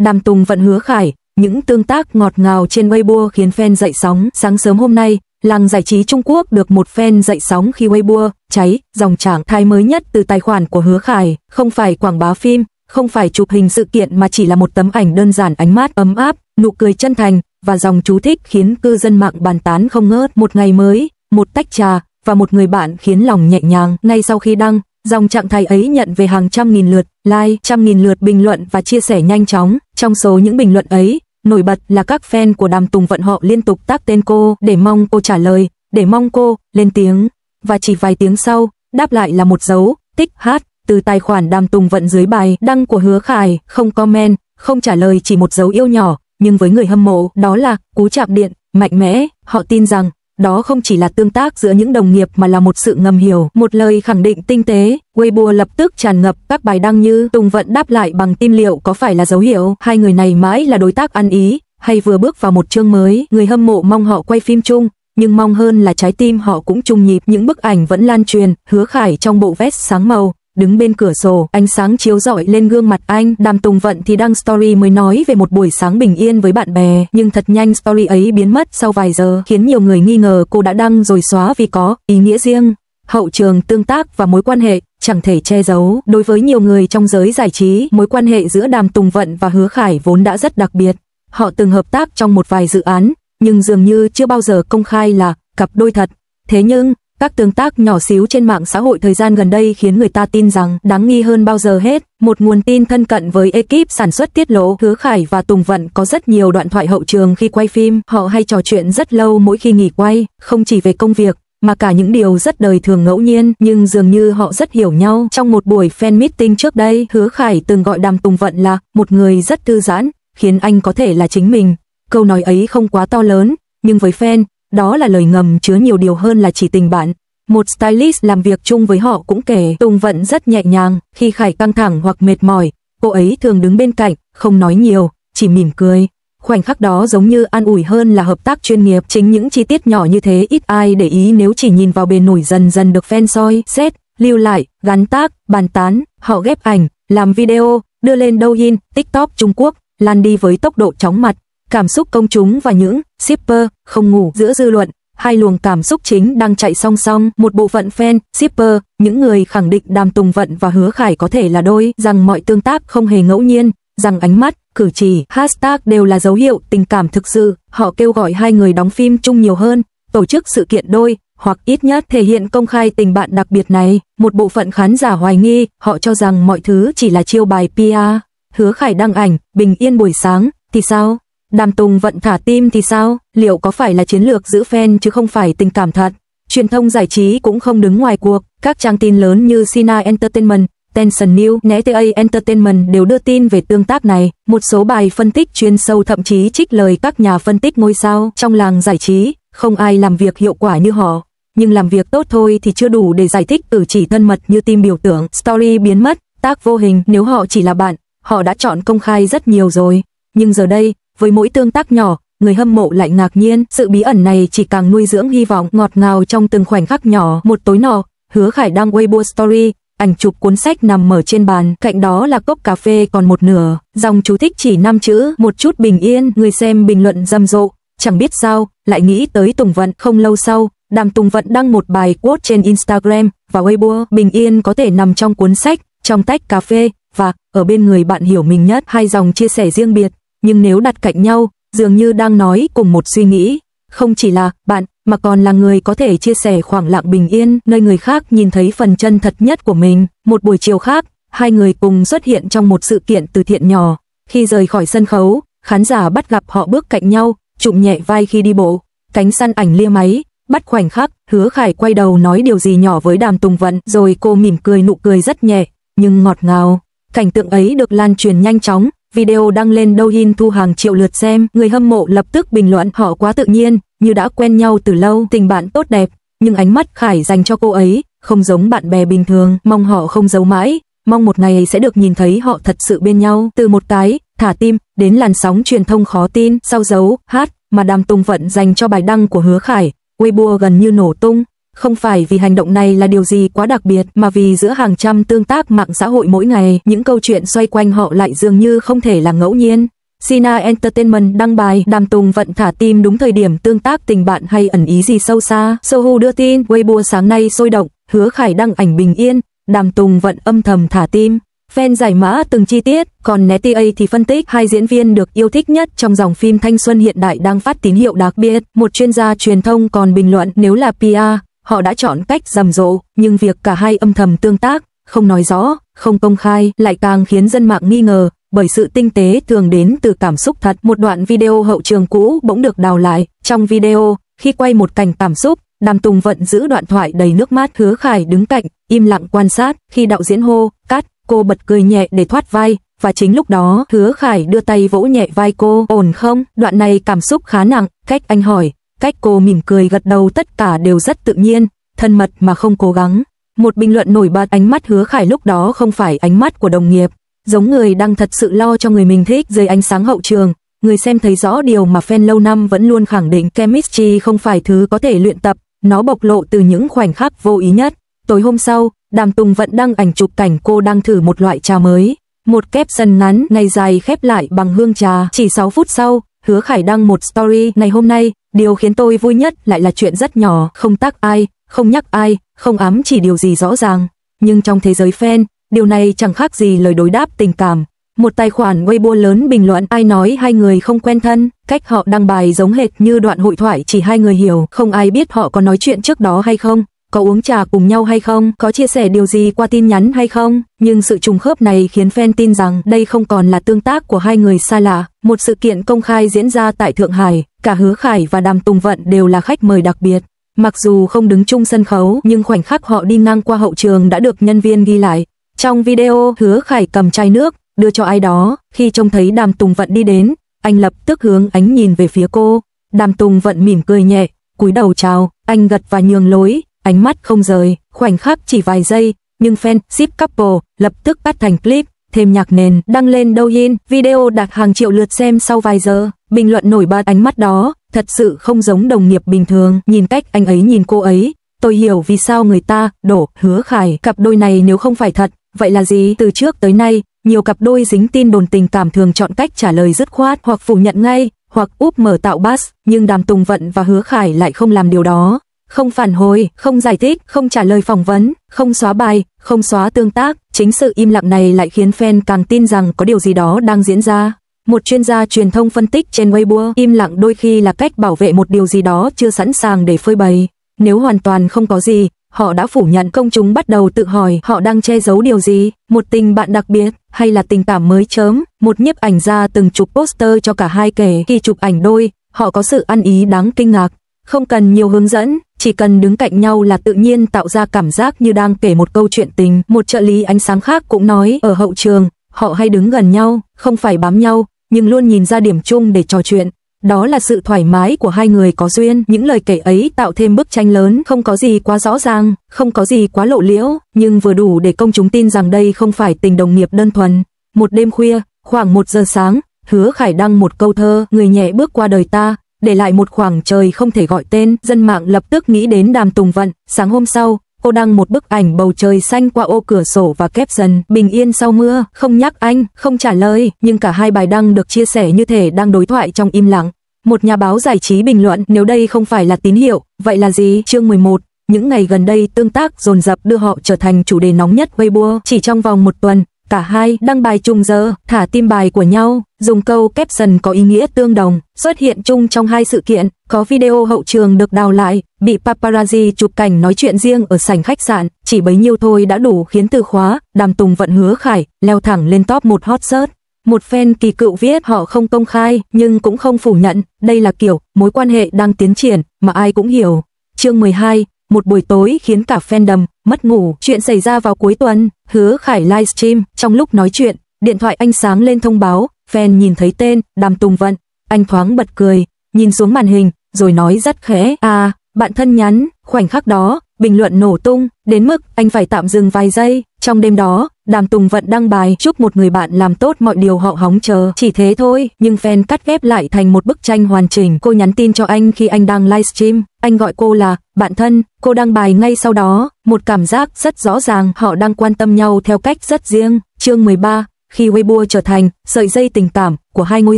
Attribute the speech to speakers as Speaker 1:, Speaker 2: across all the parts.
Speaker 1: Đàm Tùng Vận Hứa Khải, những tương tác ngọt ngào trên Weibo khiến fan dậy sóng. Sáng sớm hôm nay, làng giải trí Trung Quốc được một fan dậy sóng khi Weibo cháy dòng trạng thái mới nhất từ tài khoản của Hứa Khải, không phải quảng bá phim, không phải chụp hình sự kiện mà chỉ là một tấm ảnh đơn giản, ánh mắt ấm áp, nụ cười chân thành và dòng chú thích khiến cư dân mạng bàn tán không ngớt. Một ngày mới, một tách trà và một người bạn khiến lòng nhẹ nhàng. Ngay sau khi đăng, dòng trạng thái ấy nhận về hàng trăm nghìn lượt like, trăm nghìn lượt bình luận và chia sẻ nhanh chóng. Trong số những bình luận ấy, nổi bật là các fan của Đàm Tùng Vận họ liên tục tag tên cô để mong cô trả lời, để mong cô lên tiếng. Và chỉ vài tiếng sau, đáp lại là một dấu tích hát từ tài khoản Đàm Tùng Vận dưới bài đăng của Hứa Khải, không comment, không trả lời, chỉ một dấu yêu nhỏ, nhưng với người hâm mộ, đó là cú chạm điện mạnh mẽ. Họ tin rằng đó không chỉ là tương tác giữa những đồng nghiệp mà là một sự ngầm hiểu, một lời khẳng định tinh tế. Weibo lập tức tràn ngập các bài đăng như Tùng Vận đáp lại bằng tin, liệu có phải là dấu hiệu hai người này mãi là đối tác ăn ý, hay vừa bước vào một chương mới. Người hâm mộ mong họ quay phim chung, nhưng mong hơn là trái tim họ cũng chung nhịp. Những bức ảnh vẫn lan truyền, Hứa Khải trong bộ vest sáng màu, đứng bên cửa sổ, ánh sáng chiếu rọi lên gương mặt anh. Đàm Tùng Vận thì đăng story mới nói về một buổi sáng bình yên với bạn bè, nhưng thật nhanh story ấy biến mất sau vài giờ, khiến nhiều người nghi ngờ cô đã đăng rồi xóa vì có ý nghĩa riêng. Hậu trường tương tác và mối quan hệ chẳng thể che giấu. Đối với nhiều người trong giới giải trí, mối quan hệ giữa Đàm Tùng Vận và Hứa Khải vốn đã rất đặc biệt. Họ từng hợp tác trong một vài dự án, nhưng dường như chưa bao giờ công khai là cặp đôi thật. Thế nhưng các tương tác nhỏ xíu trên mạng xã hội thời gian gần đây khiến người ta tin rằng, đáng nghi hơn bao giờ hết, một nguồn tin thân cận với ekip sản xuất tiết lộ Hứa Khải và Tùng Vận có rất nhiều đoạn thoại hậu trường khi quay phim. Họ hay trò chuyện rất lâu mỗi khi nghỉ quay, không chỉ về công việc, mà cả những điều rất đời thường ngẫu nhiên, nhưng dường như họ rất hiểu nhau. Trong một buổi fan meeting trước đây, Hứa Khải từng gọi Đàm Tùng Vận là một người rất thư giãn, khiến anh có thể là chính mình. Câu nói ấy không quá to lớn, nhưng với fan, đó là lời ngầm chứa nhiều điều hơn là chỉ tình bạn. Một stylist làm việc chung với họ cũng kể, Tùng Vận rất nhẹ nhàng, khi Khải căng thẳng hoặc mệt mỏi, cô ấy thường đứng bên cạnh, không nói nhiều, chỉ mỉm cười. Khoảnh khắc đó giống như an ủi hơn là hợp tác chuyên nghiệp. Chính những chi tiết nhỏ như thế ít ai để ý nếu chỉ nhìn vào bề nổi, dần dần được fan soi xét, lưu lại, gắn tag, bàn tán. Họ ghép ảnh, làm video, đưa lên Douyin, TikTok Trung Quốc, lan đi với tốc độ chóng mặt. Cảm xúc công chúng và những shipper không ngủ giữa dư luận, hai luồng cảm xúc chính đang chạy song song. Một bộ phận fan, shipper, những người khẳng định Đàm Tùng Vận và Hứa Khải có thể là đôi, rằng mọi tương tác không hề ngẫu nhiên, rằng ánh mắt, cử chỉ, hashtag đều là dấu hiệu tình cảm thực sự. Họ kêu gọi hai người đóng phim chung nhiều hơn, tổ chức sự kiện đôi, hoặc ít nhất thể hiện công khai tình bạn đặc biệt này. Một bộ phận khán giả hoài nghi, họ cho rằng mọi thứ chỉ là chiêu bài PR. Hứa Khải đăng ảnh bình yên buổi sáng thì sao? Đàm Tùng Vận thả tim thì sao? Liệu có phải là chiến lược giữ fan chứ không phải tình cảm thật? Truyền thông giải trí cũng không đứng ngoài cuộc. Các trang tin lớn như Sina Entertainment, Tencent News, NTA Entertainment đều đưa tin về tương tác này. Một số bài phân tích chuyên sâu thậm chí trích lời các nhà phân tích ngôi sao trong làng giải trí. Không ai làm việc hiệu quả như họ, nhưng làm việc tốt thôi thì chưa đủ để giải thích cử chỉ thân mật như tim biểu tượng, story biến mất, tác vô hình. Nếu họ chỉ là bạn, họ đã chọn công khai rất nhiều rồi. Nhưng giờ đây, với mỗi tương tác nhỏ, người hâm mộ lại ngạc nhiên. Sự bí ẩn này chỉ càng nuôi dưỡng hy vọng ngọt ngào trong từng khoảnh khắc nhỏ. Một tối nọ, Hứa Khải đăng Weibo story, ảnh chụp cuốn sách nằm mở trên bàn, cạnh đó là cốc cà phê còn một nửa, dòng chú thích chỉ 5 chữ, một chút bình yên. Người xem bình luận rầm rộ, chẳng biết sao, lại nghĩ tới Tùng Vận. Không lâu sau, Đàm Tùng Vận đăng một bài quote trên Instagram và Weibo, bình yên có thể nằm trong cuốn sách, trong tách cà phê, và ở bên người bạn hiểu mình nhất. Hai dòng chia sẻ riêng biệt, nhưng nếu đặt cạnh nhau, dường như đang nói cùng một suy nghĩ. Không chỉ là bạn, mà còn là người có thể chia sẻ khoảng lặng bình yên, nơi người khác nhìn thấy phần chân thật nhất của mình. Một buổi chiều khác, hai người cùng xuất hiện trong một sự kiện từ thiện nhỏ. Khi rời khỏi sân khấu, khán giả bắt gặp họ bước cạnh nhau, chụm nhẹ vai khi đi bộ. Cánh săn ảnh lia máy, bắt khoảnh khắc, Hứa Khải quay đầu nói điều gì nhỏ với Đàm Tùng Vận, rồi cô mỉm cười, nụ cười rất nhẹ, nhưng ngọt ngào. Cảnh tượng ấy được lan truyền nhanh chóng. Video đăng lên Douyin thu hàng triệu lượt xem, người hâm mộ lập tức bình luận họ quá tự nhiên, như đã quen nhau từ lâu, tình bạn tốt đẹp, nhưng ánh mắt Khải dành cho cô ấy không giống bạn bè bình thường, mong họ không giấu mãi, mong một ngày sẽ được nhìn thấy họ thật sự bên nhau. Từ một cái thả tim đến làn sóng truyền thông khó tin sau dấu hát mà Đàm Tùng Vận dành cho bài đăng của Hứa Khải, Weibo gần như nổ tung. Không phải vì hành động này là điều gì quá đặc biệt, mà vì giữa hàng trăm tương tác mạng xã hội mỗi ngày, những câu chuyện xoay quanh họ lại dường như không thể là ngẫu nhiên. Sina Entertainment đăng bài Đàm Tùng Vận thả tim đúng thời điểm tương tác tình bạn hay ẩn ý gì sâu xa. Sohu đưa tin Weibo sáng nay sôi động, Hứa Khải đăng ảnh bình yên, Đàm Tùng Vận âm thầm thả tim. Fan giải mã từng chi tiết, còn NTA thì phân tích hai diễn viên được yêu thích nhất trong dòng phim thanh xuân hiện đại đang phát tín hiệu đặc biệt. Một chuyên gia truyền thông còn bình luận nếu là PR, họ đã chọn cách rầm rộ, nhưng việc cả hai âm thầm tương tác, không nói rõ, không công khai lại càng khiến dân mạng nghi ngờ, bởi sự tinh tế thường đến từ cảm xúc thật. Một đoạn video hậu trường cũ bỗng được đào lại. Trong video, khi quay một cảnh cảm xúc, Đàm Tùng Vận giữ đoạn thoại đầy nước mắt, Hứa Khải đứng cạnh, im lặng quan sát. Khi đạo diễn hô, cắt, cô bật cười nhẹ để thoát vai, và chính lúc đó, Hứa Khải đưa tay vỗ nhẹ vai cô, ổn không? Đoạn này cảm xúc khá nặng, cách anh hỏi, cách cô mỉm cười gật đầu, tất cả đều rất tự nhiên, thân mật mà không cố gắng. Một bình luận nổi bật, ánh mắt Hứa Khải lúc đó không phải ánh mắt của đồng nghiệp, giống người đang thật sự lo cho người mình thích. Dưới ánh sáng hậu trường, người xem thấy rõ điều mà fan lâu năm vẫn luôn khẳng định, chemistry không phải thứ có thể luyện tập, nó bộc lộ từ những khoảnh khắc vô ý nhất. Tối hôm sau, Đàm Tùng Vận đăng ảnh chụp cảnh cô đang thử một loại trà mới. Một caption ngắn, ngày dài khép lại bằng hương trà. Chỉ 6 phút sau, Hứa Khải đăng một story, ngày hôm nay, điều khiến tôi vui nhất lại là chuyện rất nhỏ, không tag ai, không nhắc ai, không ám chỉ điều gì rõ ràng. Nhưng trong thế giới fan, điều này chẳng khác gì lời đối đáp tình cảm. Một tài khoản Weibo lớn bình luận, ai nói hai người không quen thân, cách họ đăng bài giống hệt như đoạn hội thoại chỉ hai người hiểu, không ai biết họ có nói chuyện trước đó hay không, có uống trà cùng nhau hay không, có chia sẻ điều gì qua tin nhắn hay không. Nhưng sự trùng khớp này khiến fan tin rằng đây không còn là tương tác của hai người xa lạ. Một sự kiện công khai diễn ra tại Thượng Hải, cả Hứa Khải và Đàm Tùng Vận đều là khách mời đặc biệt. Mặc dù không đứng chung sân khấu, nhưng khoảnh khắc họ đi ngang qua hậu trường đã được nhân viên ghi lại. Trong video, Hứa Khải cầm chai nước, đưa cho ai đó, khi trông thấy Đàm Tùng Vận đi đến, anh lập tức hướng ánh nhìn về phía cô. Đàm Tùng Vận mỉm cười nhẹ, cúi đầu chào, anh gật và nhường lối, ánh mắt không rời, khoảnh khắc chỉ vài giây, nhưng fan ship couple lập tức bắt thành clip, thêm nhạc nền, đăng lên Douyin, video đạt hàng triệu lượt xem sau vài giờ. Bình luận nổi bật, ánh mắt đó thật sự không giống đồng nghiệp bình thường, nhìn cách anh ấy nhìn cô ấy, tôi hiểu vì sao người ta đổ Hứa Khải. Cặp đôi này nếu không phải thật, vậy là gì? Từ trước tới nay, nhiều cặp đôi dính tin đồn tình cảm thường chọn cách trả lời dứt khoát, hoặc phủ nhận ngay, hoặc úp mở tạo buzz, nhưng Đàm Tùng Vận và Hứa Khải lại không làm điều đó. Không phản hồi, không giải thích, không trả lời phỏng vấn, không xóa bài, không xóa tương tác. Chính sự im lặng này lại khiến fan càng tin rằng có điều gì đó đang diễn ra. Một chuyên gia truyền thông phân tích trên Weibo, im lặng đôi khi là cách bảo vệ một điều gì đó chưa sẵn sàng để phơi bày. Nếu hoàn toàn không có gì, họ đã phủ nhận. Công chúng bắt đầu tự hỏi họ đang che giấu điều gì, một tình bạn đặc biệt, hay là tình cảm mới chớm. Một nhiếp ảnh gia từng chụp poster cho cả hai, kể khi chụp ảnh đôi, họ có sự ăn ý đáng kinh ngạc. Không cần nhiều hướng dẫn, chỉ cần đứng cạnh nhau là tự nhiên tạo ra cảm giác như đang kể một câu chuyện tình. Một trợ lý ánh sáng khác cũng nói, ở hậu trường, họ hay đứng gần nhau, không phải bám nhau, nhưng luôn nhìn ra điểm chung để trò chuyện. Đó là sự thoải mái của hai người có duyên. Những lời kể ấy tạo thêm bức tranh lớn, không có gì quá rõ ràng, không có gì quá lộ liễu, nhưng vừa đủ để công chúng tin rằng đây không phải tình đồng nghiệp đơn thuần. Một đêm khuya, khoảng 1 giờ sáng, Hứa Khải đăng một câu thơ, người nhẹ bước qua đời ta, để lại một khoảng trời không thể gọi tên. Dân mạng lập tức nghĩ đến Đàm Tùng Vận. Sáng hôm sau, cô đăng một bức ảnh bầu trời xanh qua ô cửa sổ và caption bình yên sau mưa, không nhắc anh, không trả lời, nhưng cả hai bài đăng được chia sẻ như thể đang đối thoại trong im lặng. Một nhà báo giải trí bình luận, nếu đây không phải là tín hiệu, vậy là gì? Chương 11. Những ngày gần đây tương tác dồn dập đưa họ trở thành chủ đề nóng nhất Weibo. Chỉ trong vòng 1 tuần, cả hai đăng bài trùng giờ, thả tim bài của nhau, dùng câu caption có ý nghĩa tương đồng, xuất hiện chung trong hai sự kiện. Có video hậu trường được đào lại, bị paparazzi chụp cảnh nói chuyện riêng ở sảnh khách sạn, chỉ bấy nhiêu thôi đã đủ khiến từ khóa Đàm Tùng Vận Hứa Khải leo thẳng lên top 1 hot search. Một fan kỳ cựu viết, họ không công khai nhưng cũng không phủ nhận, đây là kiểu mối quan hệ đang tiến triển mà ai cũng hiểu. Chương 12. Một buổi tối khiến cả fandom mất ngủ. Chuyện xảy ra vào cuối tuần, Hứa Khải livestream, trong lúc nói chuyện, điện thoại anh sáng lên thông báo, fan nhìn thấy tên Đàm Tùng Vận, anh thoáng bật cười, nhìn xuống màn hình, rồi nói rất khẽ, à, bạn thân nhắn. Khoảnh khắc đó, bình luận nổ tung, đến mức anh phải tạm dừng vài giây. Trong đêm đó, Đàm Tùng Vận đăng bài chúc một người bạn làm tốt mọi điều họ hóng chờ. Chỉ thế thôi, nhưng fan cắt ghép lại thành một bức tranh hoàn chỉnh. Cô nhắn tin cho anh khi anh đang livestream, anh gọi cô là bạn thân. Cô đăng bài ngay sau đó, một cảm giác rất rõ ràng họ đang quan tâm nhau theo cách rất riêng. Chương 13. khi Weibo trở thành sợi dây tình cảm của hai ngôi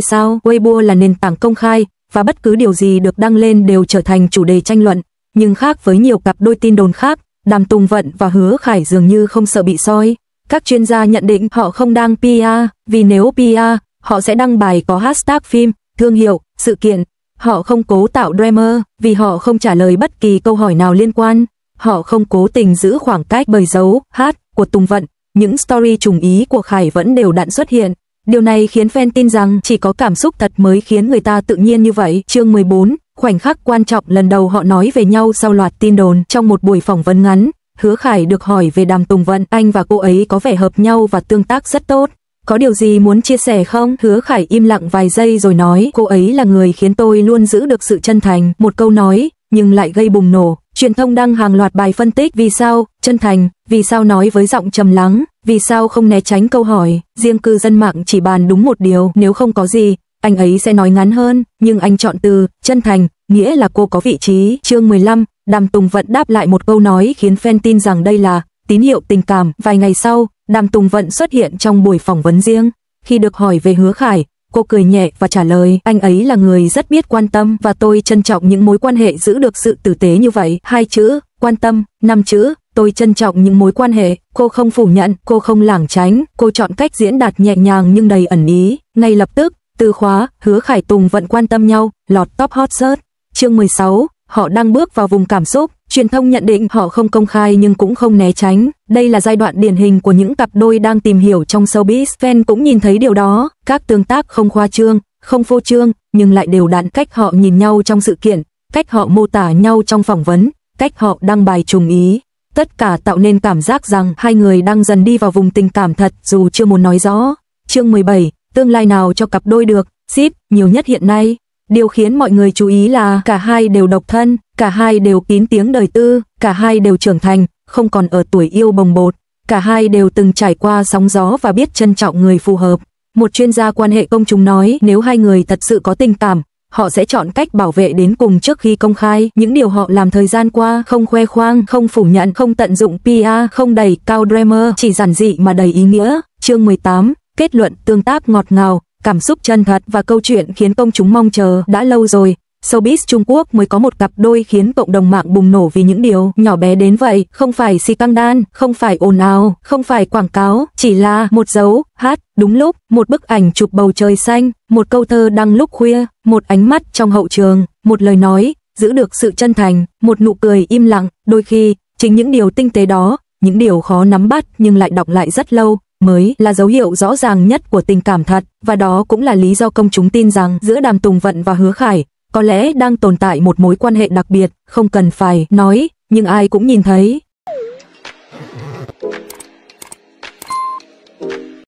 Speaker 1: sao. Weibo là nền tảng công khai và bất cứ điều gì được đăng lên đều trở thành chủ đề tranh luận, nhưng khác với nhiều cặp đôi tin đồn khác, Đàm Tùng Vận và Hứa Khải dường như không sợ bị soi. Các chuyên gia nhận định họ không đang PR, vì nếu PR, họ sẽ đăng bài có hashtag phim, thương hiệu, sự kiện. Họ không cố tạo drama, vì họ không trả lời bất kỳ câu hỏi nào liên quan. Họ không cố tình giữ khoảng cách bởi dấu hát của Tùng Vận. Những story trùng ý của Khải vẫn đều đặn xuất hiện. Điều này khiến fan tin rằng chỉ có cảm xúc thật mới khiến người ta tự nhiên như vậy. Chương 14, khoảnh khắc quan trọng lần đầu họ nói về nhau sau loạt tin đồn. Trong một buổi phỏng vấn ngắn, Hứa Khải được hỏi về Đàm Tùng Vận, anh và cô ấy có vẻ hợp nhau và tương tác rất tốt. Có điều gì muốn chia sẻ không? Hứa Khải im lặng vài giây rồi nói, cô ấy là người khiến tôi luôn giữ được sự chân thành. Một câu nói, nhưng lại gây bùng nổ. Truyền thông đăng hàng loạt bài phân tích vì sao chân thành, vì sao nói với giọng trầm lắng, vì sao không né tránh câu hỏi. Riêng cư dân mạng chỉ bàn đúng một điều, nếu không có gì, anh ấy sẽ nói ngắn hơn, nhưng anh chọn từ chân thành, nghĩa là cô có vị trí. Chương 15, Đàm Tùng Vận đáp lại một câu nói khiến fan tin rằng đây là tín hiệu tình cảm. Vài ngày sau, Đàm Tùng Vận xuất hiện trong buổi phỏng vấn riêng. Khi được hỏi về Hứa Khải, cô cười nhẹ và trả lời, anh ấy là người rất biết quan tâm và tôi trân trọng những mối quan hệ giữ được sự tử tế như vậy. 2 chữ, quan tâm, 5 chữ, tôi trân trọng những mối quan hệ. Cô không phủ nhận, cô không lảng tránh, cô chọn cách diễn đạt nhẹ nhàng nhưng đầy ẩn ý. Ngay lập tức, từ khóa Hứa Khải Tùng Vận quan tâm nhau lọt top hot search. Chương 16, họ đang bước vào vùng cảm xúc. Truyền thông nhận định họ không công khai nhưng cũng không né tránh. Đây là giai đoạn điển hình của những cặp đôi đang tìm hiểu trong showbiz. Fan cũng nhìn thấy điều đó. Các tương tác không khoa trương, không phô trương, nhưng lại đều đặn. Cách họ nhìn nhau trong sự kiện, cách họ mô tả nhau trong phỏng vấn, cách họ đăng bài trùng ý. Tất cả tạo nên cảm giác rằng hai người đang dần đi vào vùng tình cảm thật dù chưa muốn nói rõ. Chương 17, tương lai nào cho cặp đôi được ship nhiều nhất hiện nay? Điều khiến mọi người chú ý là cả hai đều độc thân, cả hai đều kín tiếng đời tư, cả hai đều trưởng thành, không còn ở tuổi yêu bồng bột, cả hai đều từng trải qua sóng gió và biết trân trọng người phù hợp. Một chuyên gia quan hệ công chúng nói nếu hai người thật sự có tình cảm, họ sẽ chọn cách bảo vệ đến cùng trước khi công khai. Những điều họ làm thời gian qua, không khoe khoang, không phủ nhận, không tận dụng PR, không đầy cao drama, chỉ giản dị mà đầy ý nghĩa. Chương 18, kết luận tương tác ngọt ngào, cảm xúc chân thật và câu chuyện khiến công chúng mong chờ đã lâu rồi. Showbiz Trung Quốc mới có một cặp đôi khiến cộng đồng mạng bùng nổ vì những điều nhỏ bé đến vậy, không phải scandal, không phải ồn ào, không phải quảng cáo, chỉ là một dấu hát đúng lúc, một bức ảnh chụp bầu trời xanh, một câu thơ đăng lúc khuya, một ánh mắt trong hậu trường, một lời nói giữ được sự chân thành, một nụ cười im lặng. Đôi khi, chính những điều tinh tế đó, những điều khó nắm bắt nhưng lại đọng lại rất lâu, mới là dấu hiệu rõ ràng nhất của tình cảm thật, và đó cũng là lý do công chúng tin rằng giữa Đàm Tùng Vận và Hứa Khải có lẽ đang tồn tại một mối quan hệ đặc biệt, không cần phải nói, nhưng ai cũng nhìn thấy.